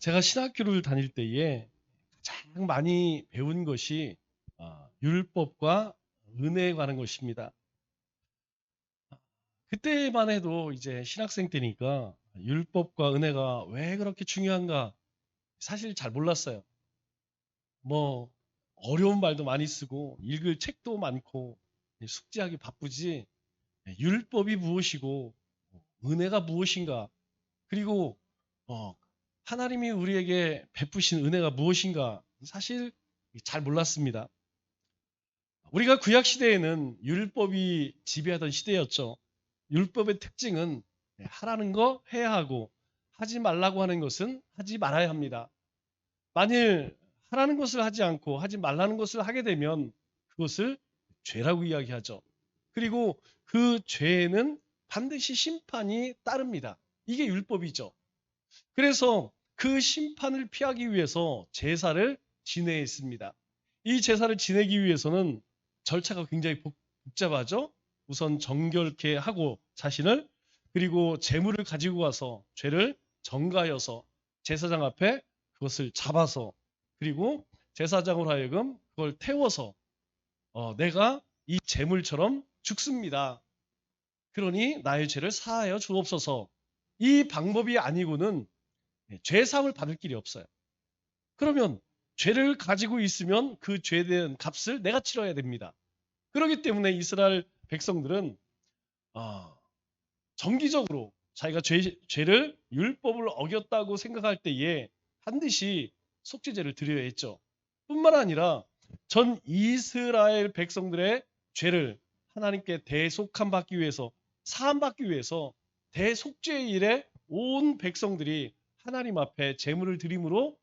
제가 신학교를 다닐 때에 가장 많이 배운 것이 율법과 은혜에 관한 것입니다. 그때만 해도 이제 신학생 때니까 율법과 은혜가 왜 그렇게 중요한가 사실 잘 몰랐어요. 뭐 어려운 말도 많이 쓰고 읽을 책도 많고 숙제하기 바쁘지 율법이 무엇이고 은혜가 무엇인가 그리고 어, 하나님이 우리에게 베푸신 은혜가 무엇인가 사실 잘 몰랐습니다. 우리가 구약 시대에는 율법이 지배하던 시대였죠. 율법의 특징은 하라는 거 해야 하고 하지 말라고 하는 것은 하지 말아야 합니다. 만일 하라는 것을 하지 않고 하지 말라는 것을 하게 되면 그것을 죄라고 이야기하죠. 그리고 그 죄에는 반드시 심판이 따릅니다. 이게 율법이죠. 그래서 그 심판을 피하기 위해서 제사를 지내했습니다. 이 제사를 지내기 위해서는 절차가 굉장히 복잡하죠. 우선 정결케 하고 자신을 그리고 제물을 가지고 와서 죄를 전가하여서 제사장 앞에 그것을 잡아서 그리고 제사장으로 하여금 그걸 태워서 내가 이 제물처럼 죽습니다. 그러니 나의 죄를 사하여 주옵소서. 이 방법이 아니고는 죄 사함을 받을 길이 없어요. 그러면 죄를 가지고 있으면 그 죄에 대한 값을 내가 치러야 됩니다. 그렇기 때문에 이스라엘 백성들은 정기적으로 자기가 죄를 율법을 어겼다고 생각할 때에 반드시 속죄제를 드려야 했죠. 뿐만 아니라 전 이스라엘 백성들의 죄를 하나님께 대속함 받기 위해서 사함 받기 위해서 대속죄일에 온 백성들이 하나님 앞에 제물을 드림으로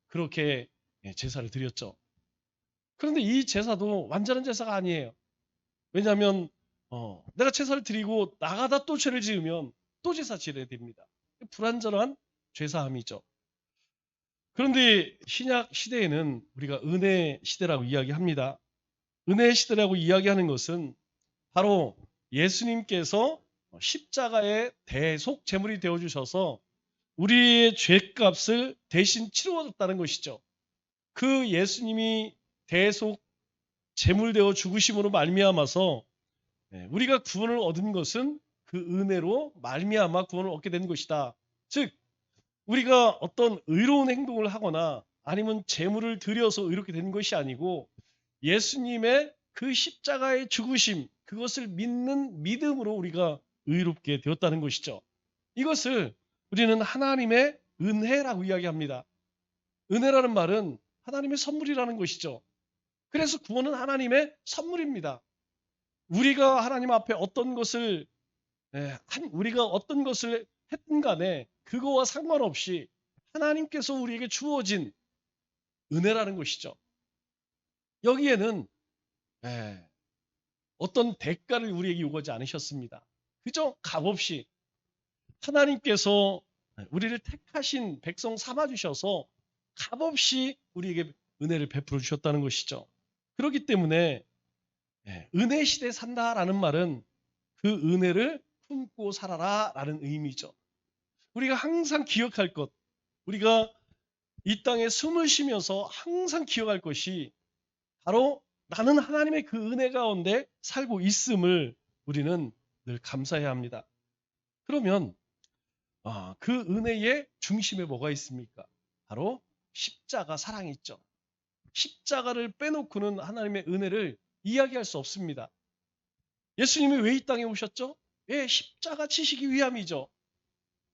그렇게 제사를 드렸죠. 그런데 이 제사도 완전한 제사가 아니에요. 왜냐하면 내가 제사를 드리고 나가다 또 죄를 지으면 또 제사 지어야 됩니다. 불완전한 죄사함이죠. 그런데 신약 시대에는 우리가 은혜 시대라고 이야기합니다. 은혜 시대라고 이야기하는 것은 바로 예수님께서 십자가의 대속 제물이 되어 주셔서 우리의 죄값을 대신 치루어졌다는 것이죠. 그 예수님이 대속 제물되어 죽으심으로 말미암아서 우리가 구원을 얻은 것은 그 은혜로 말미암아 구원을 얻게 된 것이다. 즉 우리가 어떤 의로운 행동을 하거나 아니면 제물을 드려서 의롭게 된 것이 아니고 예수님의 그 십자가의 죽으심 그것을 믿는 믿음으로 우리가 의롭게 되었다는 것이죠. 이것을 우리는 하나님의 은혜라고 이야기합니다. 은혜라는 말은 하나님의 선물이라는 것이죠. 그래서 구원은 하나님의 선물입니다. 우리가 하나님 앞에 우리가 어떤 것을 했든 간에 그거와 상관없이 하나님께서 우리에게 주어진 은혜라는 것이죠. 여기에는 어떤 대가를 우리에게 요구하지 않으셨습니다. 그저 값없이 하나님께서 우리를 택하신 백성 삼아 주셔서 값없이 우리에게 은혜를 베풀어 주셨다는 것이죠. 그렇기 때문에 은혜 시대에 산다라는 말은 그 은혜를 품고 살아라라는 의미죠. 우리가 항상 기억할 것, 우리가 이 땅에 숨을 쉬면서 항상 기억할 것이 바로 나는 하나님의 그 은혜 가운데 살고 있음을 우리는 늘 감사해야 합니다. 그러면 그 은혜의 중심에 뭐가 있습니까? 바로 십자가 사랑이 있죠. 십자가를 빼놓고는 하나님의 은혜를 이야기할 수 없습니다. 예수님이 왜 이 땅에 오셨죠? 십자가 치시기 위함이죠.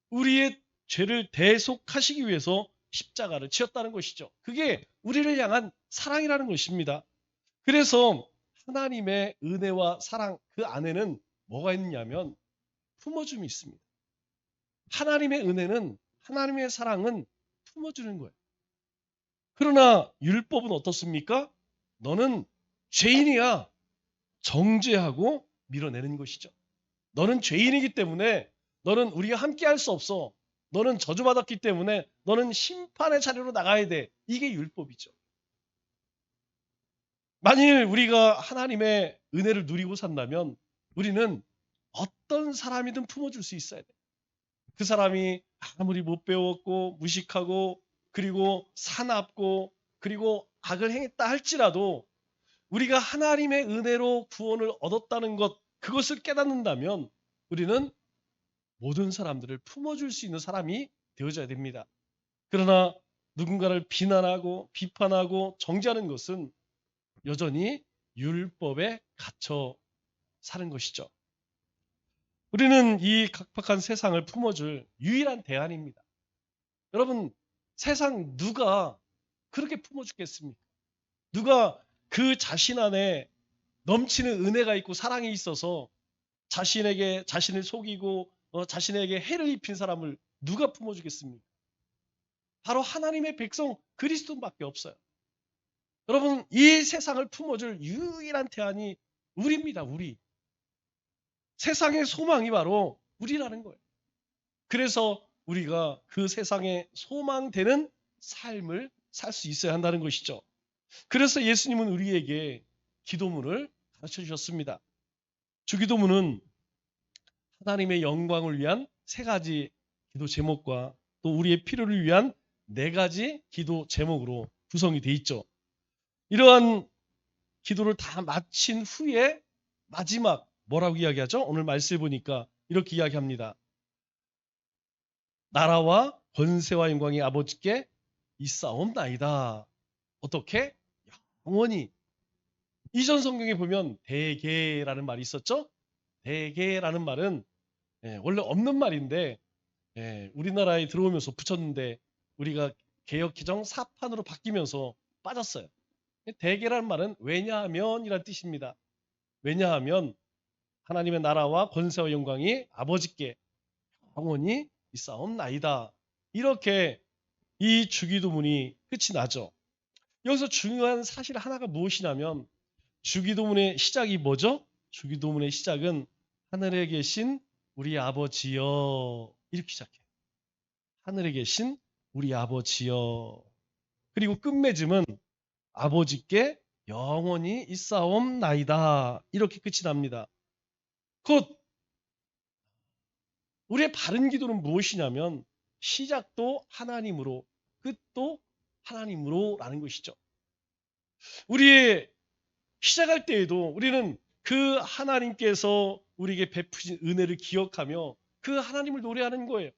우리의 죄를 대속하시기 위해서 십자가를 지었다는 것이죠. 그게 우리를 향한 사랑이라는 것입니다. 그래서 하나님의 은혜와 사랑 그 안에는 뭐가 있느냐면 품어줌이 있습니다. 하나님의 은혜는 하나님의 사랑은 품어주는 거예요. 그러나 율법은 어떻습니까? 너는 죄인이야. 정죄하고 밀어내는 것이죠. 너는 죄인이기 때문에 너는 우리가 함께 할 수 없어. 너는 저주받았기 때문에 너는 심판의 자리로 나가야 돼. 이게 율법이죠. 만일 우리가 하나님의 은혜를 누리고 산다면 우리는 어떤 사람이든 품어줄 수 있어야 돼. 그 사람이 아무리 못 배웠고 무식하고 그리고 사납고 그리고 악을 행했다 할지라도 우리가 하나님의 은혜로 구원을 얻었다는 것, 그것을 깨닫는다면 우리는 모든 사람들을 품어줄 수 있는 사람이 되어져야 됩니다. 그러나 누군가를 비난하고 비판하고 정죄하는 것은 여전히 율법에 갇혀 사는 것이죠. 우리는 이 각박한 세상을 품어줄 유일한 대안입니다. 여러분, 세상 누가 그렇게 품어주겠습니까? 누가 그 자신 안에 넘치는 은혜가 있고 사랑이 있어서 자신에게 자신을 속이고 자신에게 해를 입힌 사람을 누가 품어주겠습니까? 바로 하나님의 백성 그리스도밖에 없어요. 여러분, 이 세상을 품어줄 유일한 대안이 우리입니다. 우리. 세상의 소망이 바로 우리라는 거예요. 그래서 우리가 그 세상에 소망되는 삶을 살 수 있어야 한다는 것이죠. 그래서 예수님은 우리에게 기도문을 가르쳐 주셨습니다. 주기도문은 하나님의 영광을 위한 3가지 기도 제목과 또 우리의 필요를 위한 4가지 기도 제목으로 구성이 되어 있죠. 이러한 기도를 다 마친 후에 마지막 뭐라고 이야기하죠? 오늘 말씀을 보니까 이렇게 이야기합니다. 나라와 권세와 영광이 아버지께 있사옵나이다. 어떻게? 영원히. 이전 성경에 보면 대개라는 말이 있었죠? 대개라는 말은 원래 없는 말인데 우리나라에 들어오면서 붙였는데 우리가 개역 개정 4판으로 바뀌면서 빠졌어요. 대개라는 말은 왜냐하면이란 뜻입니다. 왜냐하면 하나님의 나라와 권세와 영광이 아버지께 영원히 있사옵나이다. 이렇게 이 주기도문이 끝이 나죠. 여기서 중요한 사실 하나가 무엇이냐면 주기도문의 시작이 뭐죠? 주기도문의 시작은 하늘에 계신 우리 아버지여 이렇게 시작해요. 하늘에 계신 우리 아버지여. 그리고 끝맺음은 아버지께 영원히 있사옵나이다. 이렇게 끝이 납니다. 곧 우리의 바른 기도는 무엇이냐면 시작도 하나님으로 끝도 하나님으로라는 것이죠. 우리의 시작할 때에도 우리는 그 하나님께서 우리에게 베푸신 은혜를 기억하며 그 하나님을 노래하는 거예요.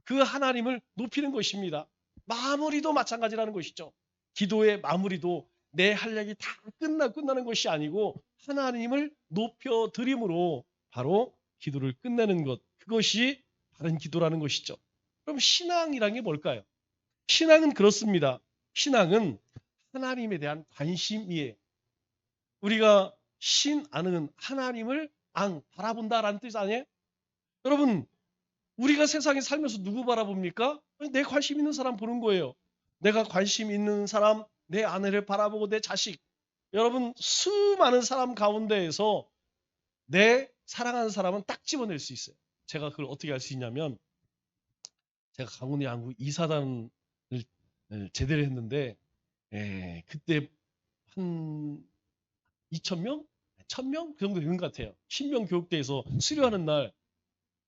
그 하나님을 높이는 것입니다. 마무리도 마찬가지라는 것이죠. 기도의 마무리도 내 할력이 다 끝나는 것이 아니고 하나님을 높여 드림으로 바로 기도를 끝내는 것. 그것이 바른 기도라는 것이죠. 그럼 신앙이란 게 뭘까요? 신앙은 그렇습니다. 신앙은 하나님에 대한 관심이에요. 우리가 신 아는 하나님을 바라본다라는 뜻 아니에요? 여러분, 우리가 세상에 살면서 누구 바라봅니까? 내 관심 있는 사람 보는 거예요. 내가 관심 있는 사람, 내 아내를 바라보고 내 자식. 여러분, 수많은 사람 가운데에서 내 사랑하는 사람은 딱 집어낼 수 있어요. 제가 그걸 어떻게 할 수 있냐면 제가 강원도 양구 이사단을 제대로 했는데 그때 한 2,000명? 1,000명? 그 정도 되는 것 같아요. 신명 교육대에서 수료하는 날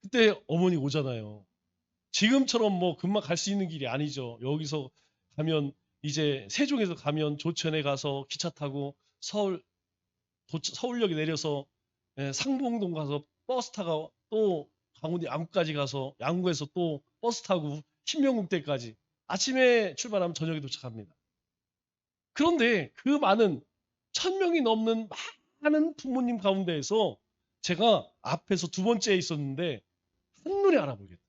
그때 어머니 오잖아요. 지금처럼 뭐 금방 갈 수 있는 길이 아니죠. 여기서 가면 이제 세종에서 가면 조천에 가서 기차 타고 서울역에 내려서 상봉동 가서 버스 타고 또 강원도 양구까지 가서 양구에서 또 버스 타고 신명국대까지 아침에 출발하면 저녁에 도착합니다. 그런데 그 많은 1,000명이 넘는 많은 부모님 가운데에서 제가 앞에서 2번째에 있었는데 한눈에 알아보겠다.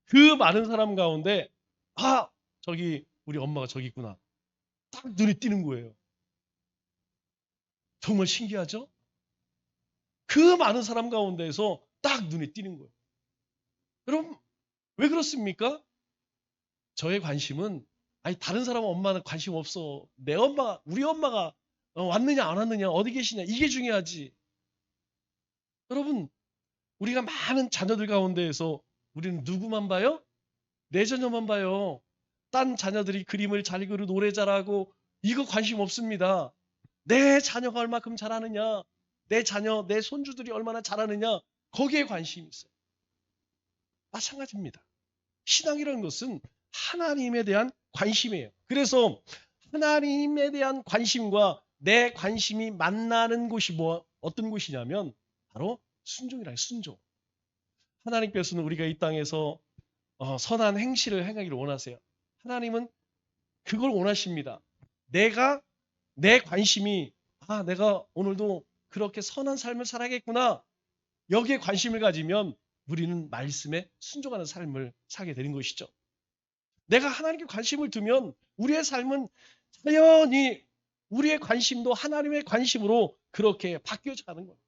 그 많은 사람 가운데 저기 우리 엄마가 저기 있구나. 딱 눈에 띄는 거예요. 정말 신기하죠? 그 많은 사람 가운데에서 딱 눈에 띄는 거예요. 여러분 왜 그렇습니까? 저의 관심은 다른 사람 엄마는 관심 없어. 내 엄마, 우리 엄마가 왔느냐 안 왔느냐 어디 계시냐 이게 중요하지. 여러분 우리가 많은 자녀들 가운데에서 우리는 누구만 봐요? 내 자녀만 봐요. 딴 자녀들이 그림을 잘 그리고 노래 잘하고 이거 관심 없습니다. 내 자녀가 얼마큼 잘하느냐, 내 자녀, 내 손주들이 얼마나 잘하느냐 거기에 관심이 있어요. 마찬가지입니다. 신앙이라는 것은 하나님에 대한 관심이에요. 그래서 하나님에 대한 관심과 내 관심이 만나는 곳이 어떤 곳이냐면 바로 순종이라요. 순종. 하나님께서는 우리가 이 땅에서 선한 행실을 행하기를 원하세요. 하나님은 그걸 원하십니다. 내 관심이 내가 오늘도 그렇게 선한 삶을 살아야겠구나. 여기에 관심을 가지면 우리는 말씀에 순종하는 삶을 살게 되는 것이죠. 내가 하나님께 관심을 두면 우리의 삶은 자연히 우리의 관심도 하나님의 관심으로 그렇게 바뀌어져 가는 거예요.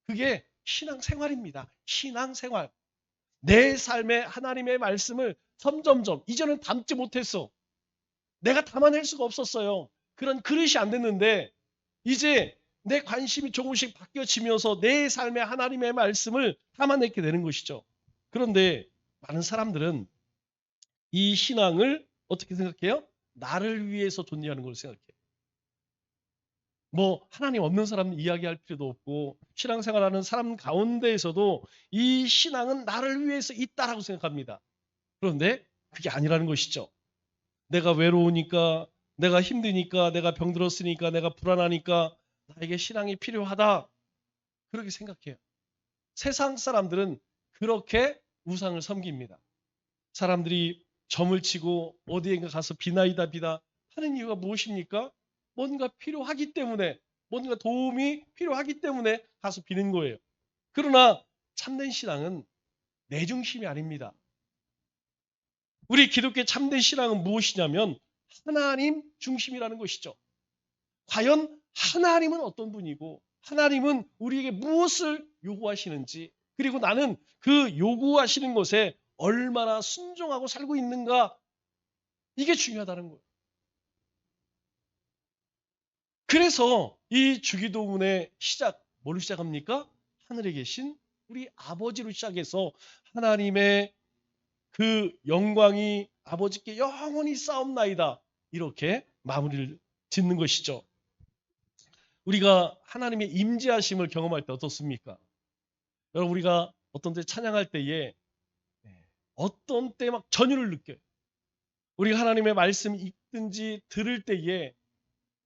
그게 신앙생활입니다. 신앙생활. 내 삶에 하나님의 말씀을 점점점 이전엔 담지 못했어. 내가 담아낼 수가 없었어요. 그런 그릇이 안 됐는데 이제 내 관심이 조금씩 바뀌어지면서 내 삶에 하나님의 말씀을 담아내게 되는 것이죠. 그런데 많은 사람들은 이 신앙을 어떻게 생각해요? 나를 위해서 존재하는 걸 생각해요. 하나님 없는 사람은 이야기할 필요도 없고 신앙생활하는 사람 가운데에서도 이 신앙은 나를 위해서 있다라고 생각합니다. 그런데 그게 아니라는 것이죠. 내가 외로우니까, 내가 힘드니까, 내가 병들었으니까, 내가 불안하니까 나에게 신앙이 필요하다. 그렇게 생각해요. 세상 사람들은 그렇게 우상을 섬깁니다. 사람들이 점을 치고 어디엔가 가서 비나이다 비다 하는 이유가 무엇입니까? 뭔가 필요하기 때문에, 뭔가 도움이 필요하기 때문에 가서 비는 거예요. 그러나 참된 신앙은 내 중심이 아닙니다. 우리 기독교의 참된 신앙은 무엇이냐면 하나님 중심이라는 것이죠. 과연 하나님은 어떤 분이고 하나님은 우리에게 무엇을 요구하시는지 그리고 나는 그 요구하시는 것에 얼마나 순종하고 살고 있는가 이게 중요하다는 거예요. 그래서 이 주기도문의 시작 뭘로 시작합니까? 하늘에 계신 우리 아버지로 시작해서 하나님의 그 영광이 아버지께 영원히 쌓옵나이다. 이렇게 마무리를 짓는 것이죠. 우리가 하나님의 임재하심을 경험할 때 어떻습니까? 여러분 우리가 어떤 때 찬양할 때에 어떤 때 막 전율을 느껴요. 우리가 하나님의 말씀 읽든지 들을 때에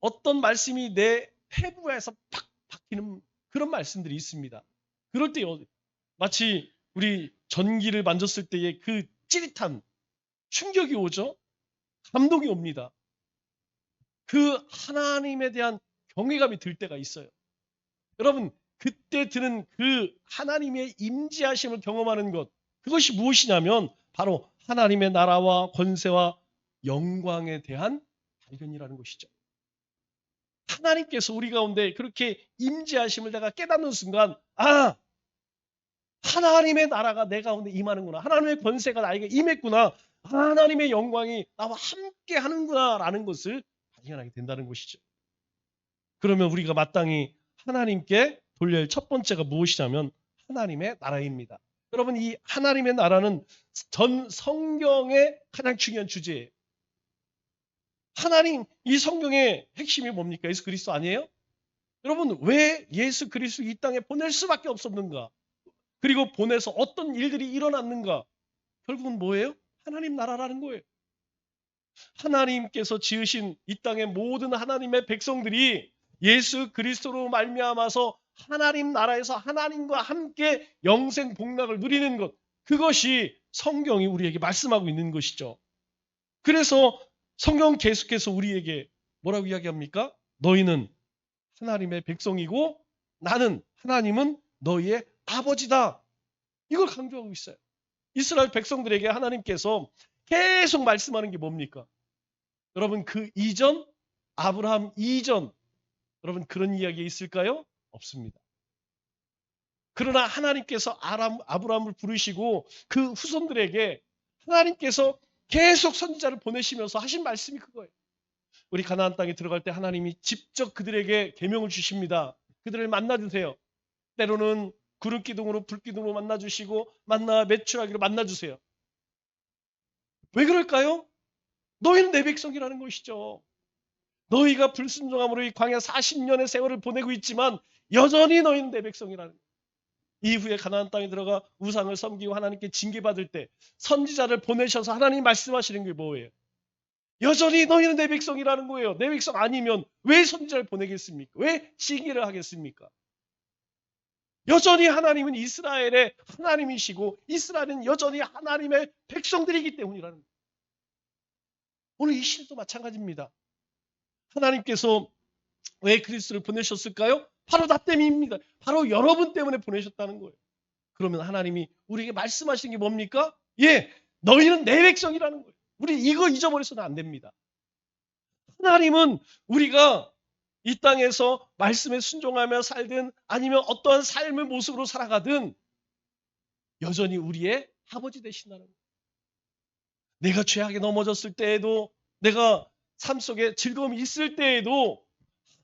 어떤 말씀이 내 폐부에서 팍 박히는 그런 말씀들이 있습니다. 그럴 때 마치 우리 전기를 만졌을 때의 그 찌릿한 충격이 오죠. 감동이 옵니다. 그 하나님에 대한 경외감이 들 때가 있어요. 여러분 그때 드는 그 하나님의 임재하심을 경험하는 것 그것이 무엇이냐면 바로 하나님의 나라와 권세와 영광에 대한 발견이라는 것이죠. 하나님께서 우리 가운데 그렇게 임재하심을 내가 깨닫는 순간 하나님의 나라가 내 가운데 임하는구나. 하나님의 권세가 나에게 임했구나. 하나님의 영광이 나와 함께 하는구나 라는 것을 발견하게 된다는 것이죠. 그러면 우리가 마땅히 하나님께 돌려야 할 첫 번째가 무엇이냐면 하나님의 나라입니다. 여러분 이 하나님의 나라는 전 성경의 가장 중요한 주제예요. 하나님 이 성경의 핵심이 뭡니까? 예수 그리스도 아니에요? 여러분 왜 예수 그리스도 이 땅에 보낼 수밖에 없었는가? 그리고 보내서 어떤 일들이 일어났는가? 결국은 뭐예요? 하나님 나라라는 거예요. 하나님께서 지으신 이 땅의 모든 하나님의 백성들이 예수 그리스도로 말미암아서 하나님 나라에서 하나님과 함께 영생 복락을 누리는 것 그것이 성경이 우리에게 말씀하고 있는 것이죠. 그래서 성경 계속해서 우리에게 뭐라고 이야기합니까? 너희는 하나님의 백성이고 나는 하나님은 너희의 아버지다. 이걸 강조하고 있어요. 이스라엘 백성들에게 하나님께서 계속 말씀하는 게 뭡니까? 여러분 그 이전 아브라함 이전 여러분 그런 이야기 있을까요? 없습니다. 그러나 하나님께서 아브라함을 부르시고 그 후손들에게 하나님께서 계속 선지자를 보내시면서 하신 말씀이 그거예요. 우리 가나안 땅에 들어갈 때 하나님이 직접 그들에게 계명을 주십니다. 그들을 만나주세요. 때로는 구름기둥으로 불기둥으로 만나주시고 만나 매출하기로 만나주세요. 왜 그럴까요? 너희는 내 백성이라는 것이죠. 너희가 불순종함으로 이 광야 40년의 세월을 보내고 있지만 여전히 너희는 내 백성이라는 거예요. 이후에 가나안 땅에 들어가 우상을 섬기고 하나님께 징계받을 때 선지자를 보내셔서 하나님이 말씀하시는 게 뭐예요? 여전히 너희는 내 백성이라는 거예요. 내 백성 아니면 왜 선지자를 보내겠습니까? 왜 징계를 하겠습니까? 여전히 하나님은 이스라엘의 하나님이시고 이스라엘은 여전히 하나님의 백성들이기 때문이라는 거예요. 오늘 이 시대도 마찬가지입니다. 하나님께서 왜 그리스도를 보내셨을까요? 바로 나 때문입니다. 바로 여러분 때문에 보내셨다는 거예요. 그러면 하나님이 우리에게 말씀하시는 게 뭡니까? 예, 너희는 내 백성이라는 거예요. 우리 이거 잊어버려서는 안 됩니다. 하나님은 우리가 이 땅에서 말씀에 순종하며 살든 아니면 어떠한 삶의 모습으로 살아가든 여전히 우리의 아버지 되신다는 거예요. 내가 죄악에 넘어졌을 때에도 내가 삶 속에 즐거움이 있을 때에도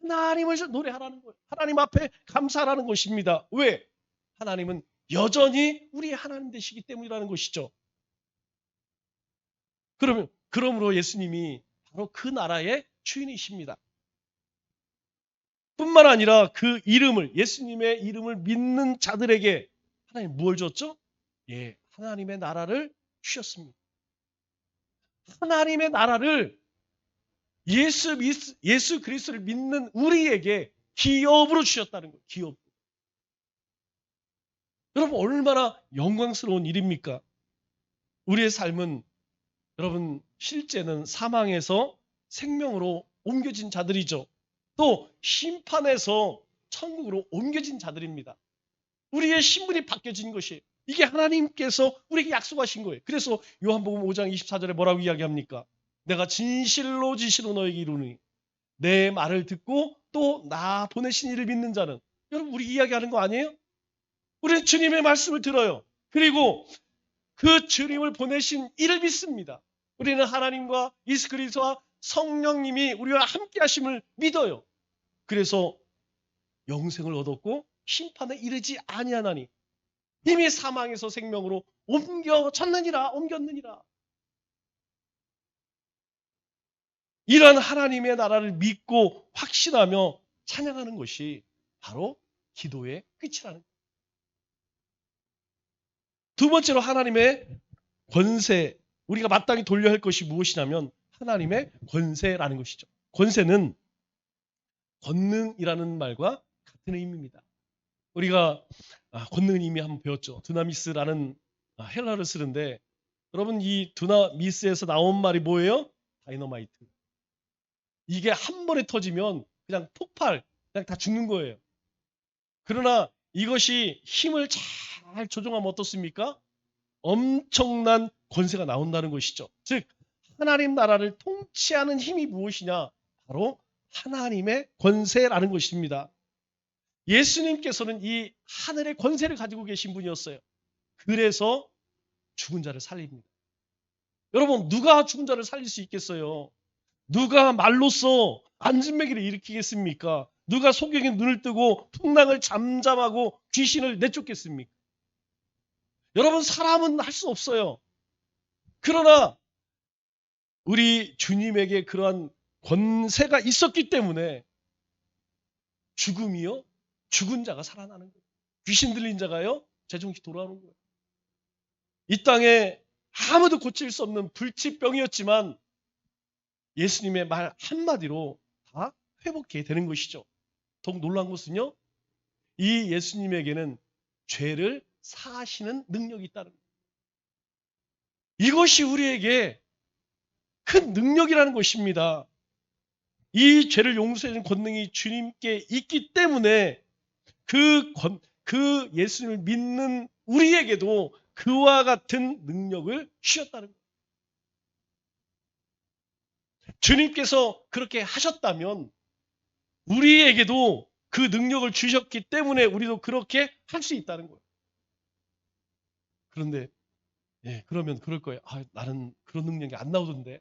하나님을 노래하라는 거예요. 하나님 앞에 감사하라는 것입니다. 왜? 하나님은 여전히 우리의 하나님 되시기 때문이라는 것이죠. 그러므로 예수님이 바로 그 나라의 주인이십니다. 뿐만 아니라 그 이름을, 예수님의 이름을 믿는 자들에게 하나님 무엇을 줬죠? 예, 하나님의 나라를 주셨습니다. 하나님의 나라를 예수 그리스도를 믿는 우리에게 기업으로 주셨다는 거예요. 기업. 여러분 얼마나 영광스러운 일입니까? 우리의 삶은 여러분 실제는 사망에서 생명으로 옮겨진 자들이죠. 또 심판에서 천국으로 옮겨진 자들입니다. 우리의 신분이 바뀌어진 것이에요. 이게 하나님께서 우리에게 약속하신 거예요. 그래서 요한복음 5장 24절에 뭐라고 이야기합니까? 내가 진실로 너에게 이르노니 내 말을 듣고 또 나 보내신 이를 믿는 자는, 여러분 우리 이야기하는 거 아니에요? 우리는 주님의 말씀을 들어요. 그리고 그 주님을 보내신 이를 믿습니다. 우리는 하나님과 예수 그리스도와 성령님이 우리와 함께 하심을 믿어요. 그래서 영생을 얻었고 심판에 이르지 아니하나니 이미 사망에서 생명으로 옮겼느니라. 이런 하나님의 나라를 믿고 확신하며 찬양하는 것이 바로 기도의 끝이라는 거예요. 두 번째로 하나님의 권세, 우리가 마땅히 돌려야 할 것이 무엇이냐면 하나님의 권세라는 것이죠. 권세는 권능이라는 말과 같은 의미입니다. 우리가 권능은 이미 한번 배웠죠. 두나미스라는 헬라를 쓰는데, 여러분 이 두나미스에서 나온 말이 뭐예요? 다이너마이트. 이게 한 번에 터지면 그냥 폭발, 그냥 다 죽는 거예요. 그러나 이것이 힘을 잘 조정하면 어떻습니까? 엄청난 권세가 나온다는 것이죠. 즉 하나님 나라를 통치하는 힘이 무엇이냐? 바로 하나님의 권세라는 것입니다. 예수님께서는 이 하늘의 권세를 가지고 계신 분이었어요. 그래서 죽은 자를 살립니다. 여러분 누가 죽은 자를 살릴 수 있겠어요? 누가 말로써 안진매기를 일으키겠습니까? 누가 소경의 눈을 뜨고 풍랑을 잠잠하고 귀신을 내쫓겠습니까? 여러분 사람은 할 수 없어요. 그러나 우리 주님에게 그러한 권세가 있었기 때문에 죽음이요? 죽은 자가 살아나는 거예요. 귀신 들린 자가요? 재정시 돌아오는 거예요. 이 땅에 아무도 고칠 수 없는 불치병이었지만 예수님의 말 한마디로 다 회복해 되는 것이죠. 더욱 놀라운 것은요. 이 예수님에게는 죄를 사하시는 능력이 있다는 거예요. 이것이 우리에게 큰 능력이라는 것입니다. 이 죄를 용서해주는 권능이 주님께 있기 때문에 그 예수님을 믿는 우리에게도 그와 같은 능력을 주셨다는 거예요. 주님께서 그렇게 하셨다면 우리에게도 그 능력을 주셨기 때문에 우리도 그렇게 할 수 있다는 거예요. 그런데 그러면 그럴 거예요. 나는 그런 능력이 안 나오던데.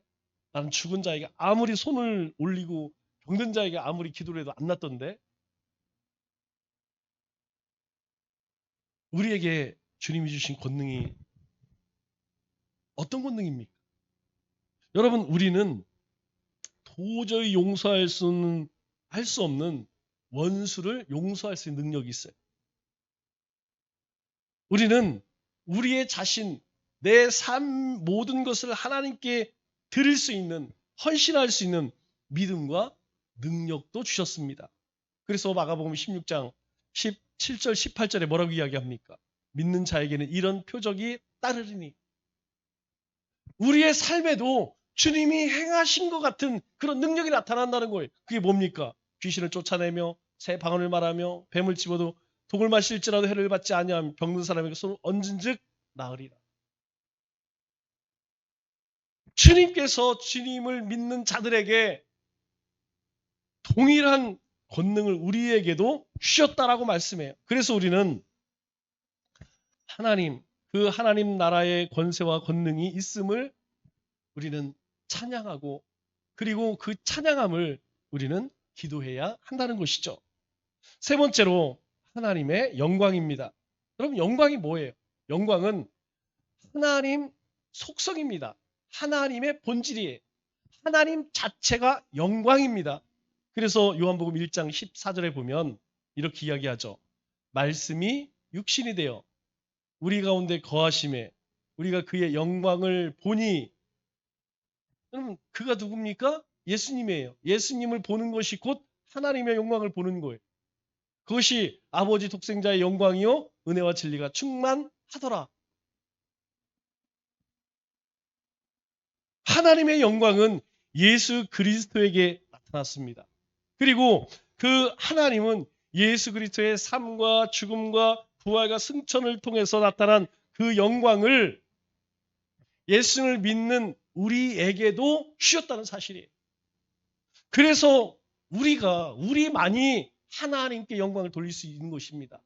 나는 죽은 자에게 아무리 손을 올리고 병든 자에게 아무리 기도를 해도 안 낫던데. 우리에게 주님이 주신 권능이 어떤 권능입니까? 여러분 우리는 도저히 용서할 수는 할 수 없는 원수를 용서할 수 있는 능력이 있어요. 우리는 우리의 자신, 내 삶 모든 것을 하나님께 드릴 수 있는, 헌신할 수 있는 믿음과 능력도 주셨습니다. 그래서 마가복음 16장 17절 18절에 뭐라고 이야기합니까? 믿는 자에게는 이런 표적이 따르리니. 우리의 삶에도 주님이 행하신 것 같은 그런 능력이 나타난다는 거예요. 그게 뭡니까? 귀신을 쫓아내며 새 방언을 말하며 뱀을 집어도 독을 마실지라도 해를 받지 아니하면 병든 사람에게 손을 얹은즉 나으리라. 주님께서 주님을 믿는 자들에게 동일한 권능을 우리에게도 주셨다라고 말씀해요. 그래서 우리는 하나님, 그 하나님 나라의 권세와 권능이 있음을 우리는 찬양하고, 그리고 그 찬양함을 우리는 기도해야 한다는 것이죠. 세 번째로 하나님의 영광입니다. 여러분, 영광이 뭐예요? 영광은 하나님 속성입니다. 하나님의 본질이에요. 하나님 자체가 영광입니다. 그래서 요한복음 1장 14절에 보면 이렇게 이야기하죠. 말씀이 육신이 되어 우리 가운데 거하심에 우리가 그의 영광을 보니. 그럼 그가 누굽니까? 예수님이에요. 예수님을 보는 것이 곧 하나님의 영광을 보는 거예요. 그것이 아버지 독생자의 영광이요 은혜와 진리가 충만하더라. 하나님의 영광은 예수 그리스도에게 나타났습니다. 그리고 그 하나님은 예수 그리스도의 삶과 죽음과 부활과 승천을 통해서 나타난 그 영광을 예수를 믿는 우리에게도 주셨다는 사실이에요. 그래서 우리만이 하나님께 영광을 돌릴 수 있는 것입니다.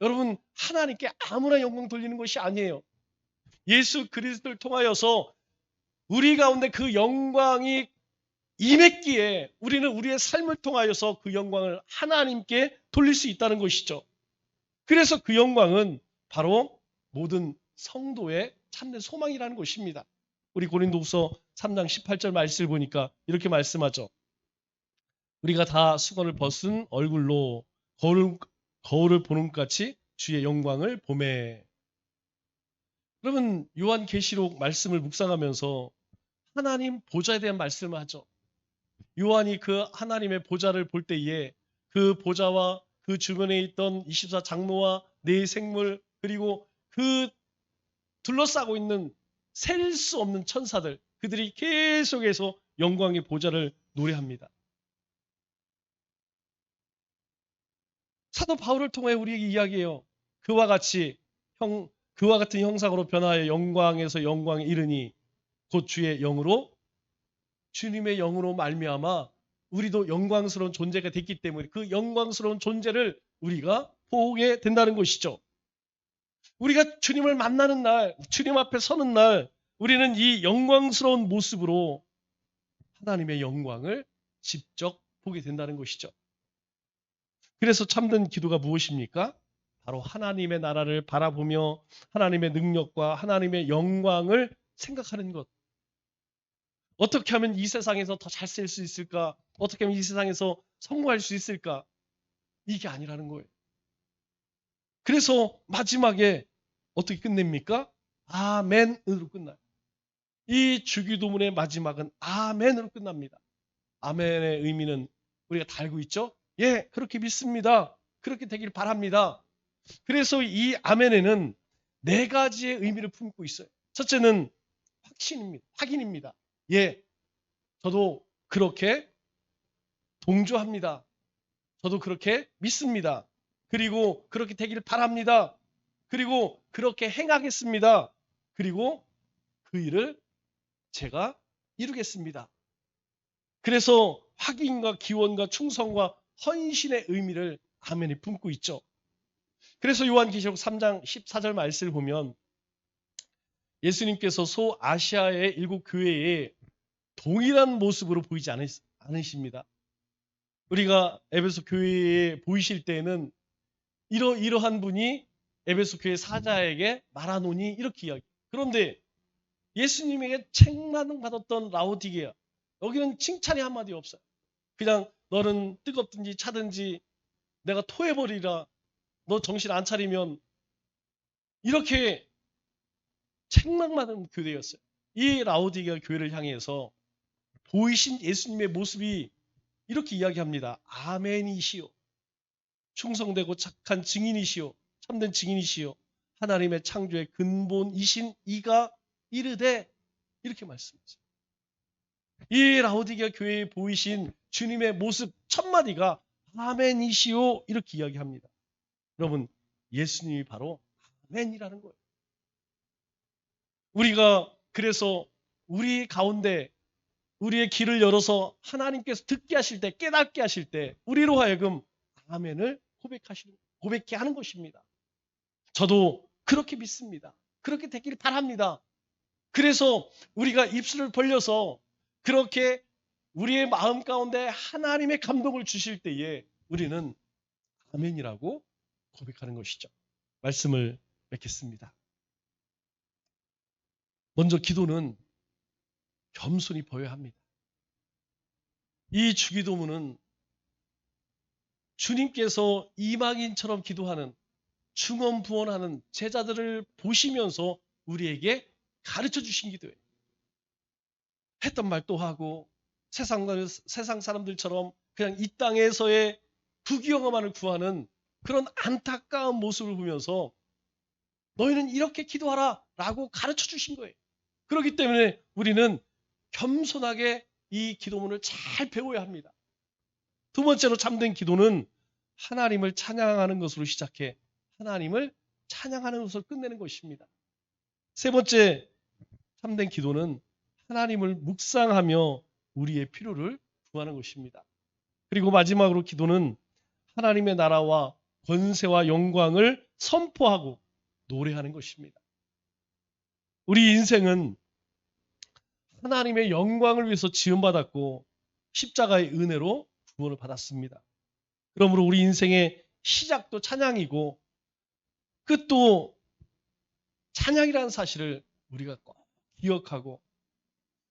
여러분, 하나님께 아무나 영광 돌리는 것이 아니에요. 예수 그리스도를 통하여서 우리 가운데 그 영광이 임했기에 우리는 우리의 삶을 통하여서 그 영광을 하나님께 돌릴 수 있다는 것이죠. 그래서 그 영광은 바로 모든 성도의 참된 소망이라는 것입니다. 우리 고린도후서 3장 18절 말씀을 보니까 이렇게 말씀하죠. 우리가 다 수건을 벗은 얼굴로 거울을 보는 것 같이 주의 영광을 보매. 여러분, 요한계시록 말씀을 묵상하면서 하나님 보좌에 대한 말씀을 하죠. 요한이 그 하나님의 보좌를 볼 때에 그 보좌와 그 주변에 있던 24 장로와 네 생물, 그리고 그 둘러싸고 있는 셀 수 없는 천사들, 그들이 계속해서 영광의 보좌를 노래합니다. 사도 바울을 통해 우리에게 이야기해요. 그와 같은 형상으로 변화하여 영광에서 영광에 이르니 곧 주의 영으로, 주님의 영으로 말미암아 우리도 영광스러운 존재가 됐기 때문에 그 영광스러운 존재를 우리가 보게 된다는 것이죠. 우리가 주님을 만나는 날, 주님 앞에 서는 날, 우리는 이 영광스러운 모습으로 하나님의 영광을 직접 보게 된다는 것이죠. 그래서 참된 기도가 무엇입니까? 바로 하나님의 나라를 바라보며 하나님의 능력과 하나님의 영광을 생각하는 것. 어떻게 하면 이 세상에서 더 잘 살 수 있을까? 어떻게 하면 이 세상에서 성공할 수 있을까? 이게 아니라는 거예요. 그래서 마지막에 어떻게 끝냅니까? 아멘으로 끝나요. 이 주기도문의 마지막은 아멘으로 끝납니다. 아멘의 의미는 우리가 다 알고 있죠? 예, 그렇게 믿습니다. 그렇게 되길 바랍니다. 그래서 이 아멘에는 네 가지의 의미를 품고 있어요. 첫째는 확인입니다. 예, 저도 그렇게 동조합니다. 저도 그렇게 믿습니다. 그리고 그렇게 되길 바랍니다. 그리고 그렇게 행하겠습니다. 그리고 그 일을 제가 이루겠습니다. 그래서 확인과 기원과 충성과 헌신의 의미를 아멘이 품고 있죠. 그래서 요한계시록 3장 14절 말씀을 보면 예수님께서 소아시아의 7 교회에 동일한 모습으로 보이지 않으십니다. 우리가 에베소 교회에 보이실 때에는 이러한 분이 에베소 교회 사자에게 말하노니 이렇게 이야기. 그런데 예수님에게 책망 받았던 라오디게아, 여기는 칭찬이 한마디 없어요. 그냥 너는 뜨겁든지 차든지 내가 토해버리라. 너 정신 안 차리면 이렇게 책망받은 교회였어요. 이 라오디게아 교회를 향해서 보이신 예수님의 모습이 이렇게 이야기합니다. 아멘이시오. 충성되고 착한 증인이시오. 참된 증인이시오. 하나님의 창조의 근본이신 이가 이르되 이렇게 말씀하세요. 이 라오디게아 교회에 보이신 주님의 모습 첫 마디가 아멘이시오 이렇게 이야기합니다. 여러분 예수님이 바로 아멘이라는 거예요. 우리가 그래서 우리 가운데 우리의 귀를 열어서 하나님께서 듣게 하실 때 깨닫게 하실 때 우리로 하여금 아멘을 고백케 하는 것입니다. 저도 그렇게 믿습니다. 그렇게 되기를 바랍니다. 그래서 우리가 입술을 벌려서 그렇게 우리의 마음 가운데 하나님의 감동을 주실 때에 우리는 아멘이라고 고백하는 것이죠. 말씀을 맺겠습니다. 먼저 기도는 겸손히 보여야 합니다. 이 주기도문은 주님께서 이방인처럼 기도하는 중언부언하는 제자들을 보시면서 우리에게 가르쳐 주신 기도예요. 했던 말 또 하고 세상 사람들처럼 그냥 이 땅에서의 부귀영화만을 구하는 그런 안타까운 모습을 보면서 너희는 이렇게 기도하라 라고 가르쳐 주신 거예요. 그렇기 때문에 우리는 겸손하게 이 기도문을 잘 배워야 합니다. 두 번째로 참된 기도는 하나님을 찬양하는 것으로 시작해 하나님을 찬양하는 것으로 끝내는 것입니다. 세 번째 참된 기도는 하나님을 묵상하며 우리의 필요를 구하는 것입니다. 그리고 마지막으로 기도는 하나님의 나라와 권세와 영광을 선포하고 노래하는 것입니다. 우리 인생은 하나님의 영광을 위해서 지음받았고 십자가의 은혜로 구원을 받았습니다. 그러므로 우리 인생의 시작도 찬양이고 끝도 찬양이라는 사실을 우리가 꼭 기억하고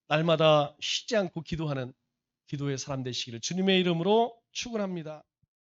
날마다 쉬지 않고 기도하는 기도의 사람 되시기를 주님의 이름으로 축원합니다.